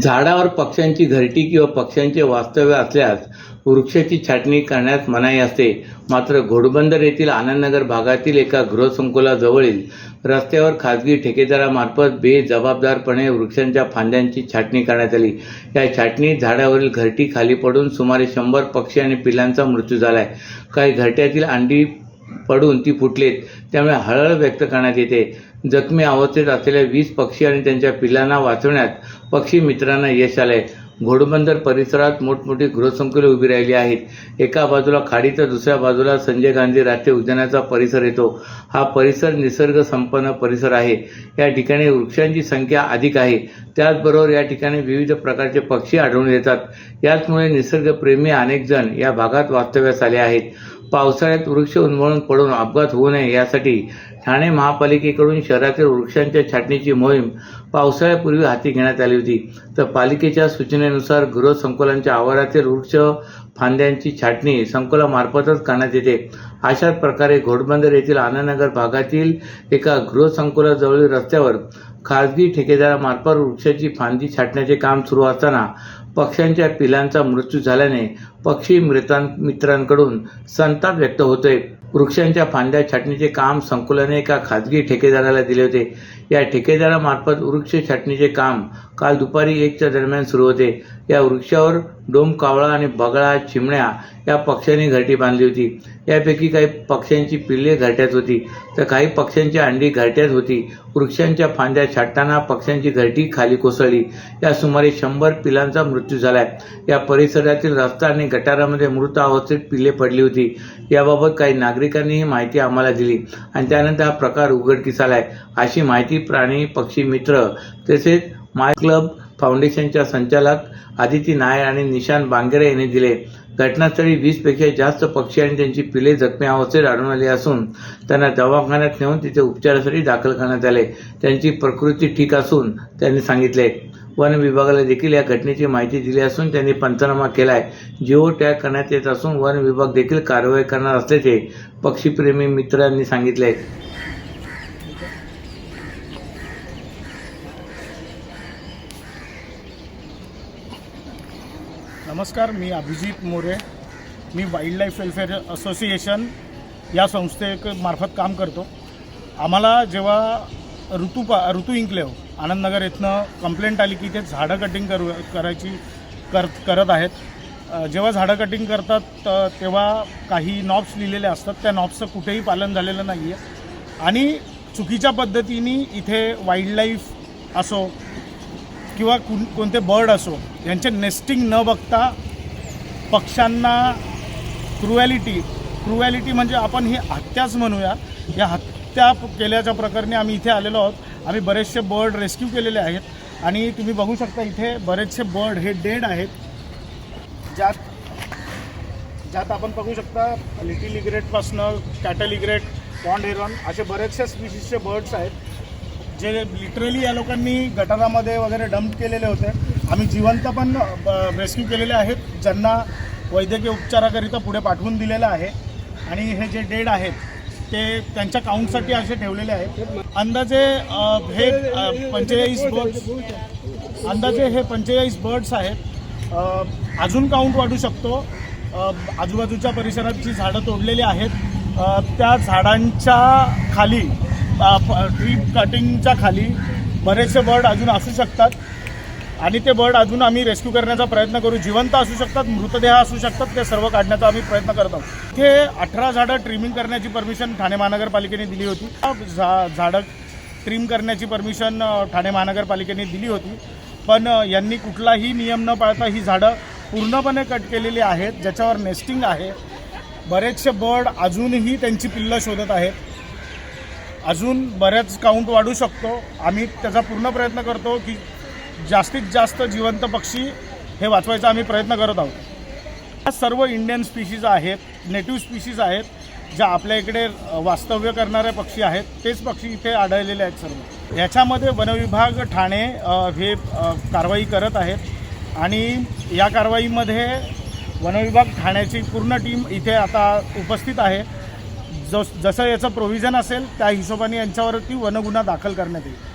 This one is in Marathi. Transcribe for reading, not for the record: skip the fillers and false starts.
झाडावर पक्ष्यांची घरटी किंवा पक्ष्यांचे वास्तव्य असल्यास वृक्षाची छाटणी करण्यास मनाई असते. मात्र घोडबंदर येथील आनंदनगर भागातील एका गृहसंकुलाजवळील रस्त्यावर खासगी ठेकेदारामार्फत बेजबाबदारपणे वृक्षांच्या फांद्यांची छाटणी करण्यात आली. या छाटणीत झाडावरील घरटी खाली पडून सुमारे 100 पक्षी आणि पिल्लांचा मृत्यू झालाय. काही घरट्यातील अंडी पडून ती फुटलीत, त्यामुळे हळहळ व्यक्त करण्यात येते. जखमी अवस्थेत असलेल्या 20 पक्षी आणि त्यांच्या पिल्लांना वाचवण्यात पक्षी मित्रांना यश आले. घोडबंदर परिसरात मोठमोठी गृहसंकुले उभी राहिली आहेत. एका बाजूला खाडी तर दुसऱ्या बाजूला संजय गांधी राष्ट्रीय उद्यानाचा परिसर येतो. हा परिसर निसर्ग संपन्न परिसर आहे. या ठिकाणी वृक्षांची संख्या अधिक आहे. त्याचबरोबर या ठिकाणी विविध प्रकारचे पक्षी आढळून येतात. याचमुळे निसर्गप्रेमी अनेक जण या भागात वास्तव्यास आले आहेत. पावसाळ्यात वृक्ष उन्मळून पडून अपघात होऊ नये यासाठी ठाणे महापालिकेकडून शहरातील वृक्षांच्या छाटणीची मोहीम पावसाळ्यापूर्वी हाती घेण्यात आली होती. तर पालिकेच्या सूचनेनुसार गृहसंकुलांच्या आवारातील वृक्ष फांद्यांची छाटणी संकुलामार्फतच करण्यात येते. अशाच प्रकारे घोडबंदर येथील आनंदनगर भागातील एका गृहसंकुलाजवळील रस्त्यावर खासगी ठेकेदारामार्फत वृक्षाची फांदी छाटण्याचे काम सुरू असताना पक्ष्यांच्या पिलांचा मृत्यू झाल्याने पक्षी मित्रांकडून संताप व्यक्त होतोय. वृक्षांच्या फांद्या छाटणीचे काम संकुलाने एका खासगी ठेकेदाराला दिले होते. या ठेकेदारामार्फत वृक्ष छाटणीचे काम काल दुपारी 1च्या दरम्यान सुरू होते. या वृक्षावर डोमकावळा आणि बगळा, चिमण्या या पक्ष्यांनी घरटी बांधली होती. यापैकी काही पक्ष्यांची पिल्ले घरट्यात होती तर काही पक्ष्यांची अंडी घरट्यात होती. वृक्षांच्या फांद्या छाटताना पक्ष्यांची घरटी खाली कोसळली. या सुमारे 100 पिलांचा मृत्यू झालाय. या परिसरातील रस्ता आणि गटारामध्ये मृत अवस्थेत पिल्ले पडली होती. याबाबत काही नागरिकांनी ही माहिती आम्हाला दिली आणि त्यानंतर हा प्रकार उघडकीस आलाय, अशी माहिती प्राणी पक्षी मित्र तसेच माय क्लब फाउंडेशनच्या संचालक आदिती नायर आणि निशांत बांगेरे यांनी दिले. घटनास्थळी 20 पेक्षा जास्त पक्षी आणि त्यांची पिले जखमी अवस्थेत आढळून आली असून त्यांना दवाखान्यात नेऊन तिथे उपचारासाठी दाखल करण्यात आले. त्यांची प्रकृती ठीक असून त्यांनी सांगितले. वन विभागाला देखील या घटनेची माहिती दिली असून त्यांनी पंचनामा केलाय. जिओ टॅग करण्यात येत असून वन विभाग देखील कारवाई करणार असल्याचे पक्षीप्रेमी मित्रांनी सांगितले. नमस्कार, मी अभिजित मोरे. मी वाईल्ड लाईफ वेलफेअर असोसिएशन या संस्थेमार्फत काम करतो. आम्हाला जेव्हा ऋतू इन्क्लेव्ह आनंदनगर इथनं कंप्लेंट आली की ते झाडं कटिंग करत आहेत. जेव्हा झाडं कटिंग करतात तेव्हा काही नॉब्स लिहिलेले असतात. त्या नॉब्सचं कुठेही पालन झालेलं नाही आहे आणि चुकीच्या पद्धतीने इथे वाईल्ड लाईफ असो किंवा कोणते बर्ड असो यांचे नेस्टिंग न बघता पक्ष्यांना क्रुएलिटी म्हणजे आपण ही हत्याच म्हणूया. या हत्या केल्याच्या प्रकरणी आम्ही इथे आलेलो आहोत. आम्ही बरेचसे बर्ड रेस्क्यू केलेले आहेत आणि तुम्ही बघू शकता इथे बरेचसे बर्ड हे डेड आहेत. ज्यात आपण बघू शकता लिटिल इग्रेटपासनं कॅटल इग्रेट, पॉन्ड हेरॉन असे बरेचसे स्पीशीजचे बर्ड्स आहेत जे लिटरली या लोकांनी गटारामध्ये वगैरे डम्प केलेले होते. आम्ही जिवंत पण रेस्क्यू केलेले आहेत, ज्यांना वैद्यकीय उपचाराकरिता पुढे पाठवून दिलेलं आहे आणि हे जे डेड आहेत ते त्यांच्या काउंटसाठी असे ठेवलेले आहेत. अंदाजे हे 45 बर्ड्स आहेत. अजून काउंट वाढू शकतो. आजूबाजूच्या परिसरात जी झाडं तोडलेली आहेत त्या झाडांच्या खाली ट्री कटिंगच्या खाली बरेचसे बर्ड अजून असू शकतात आणि ते बर्ड अजून आम्ही रेस्क्यू करण्याचा प्रयत्न करू. जिवंत असू शकतात, मृतदेह असू शकतात, ते सर्व काढण्याचा आम्ही प्रयत्न करत आहोत. इथे 18 झाडं ट्रिमिंग करण्याची परमिशन ठाणे महानगरपालिकेने दिली होती. झाडं ट्रिम करण्याची परमिशन ठाणे महानगरपालिकेने दिली होती, पण यांनी कुठलाही नियम न पाळता ही झाडं पूर्णपणे कट केलेली आहेत, ज्याच्यावर नेस्टिंग आहे. बरेचसे बर्ड अजूनही त्यांची पिल्लं शोधत आहेत. अजून बऱ्याच काउंट वाढू शकतो. आम्ही त्याचा पूर्ण प्रयत्न करतो की जास्तीत जास्त जिवंत पक्षी हे वाचवायचा आम्ही प्रयत्न करत आहोत. या सर्व इंडियन स्पीशीज आहेत, नेटिव्ह स्पीशीज आहेत, ज्या आपल्या इकडे वास्तव्य करणारे पक्षी आहेत. तेच पक्षी इथे आढळलेले आहेत सर्व. याच्यामध्ये वनविभाग ठाणे हे कारवाई करत आहेत आणि या कारवाईमध्ये वनविभाग ठाण्याची पूर्ण टीम इथे आता उपस्थित आहे. जसं याचं प्रोव्हिजन असेल त्या हिशोबाने यांच्यावरती वनगुन्हा दाखल करण्यात येईल.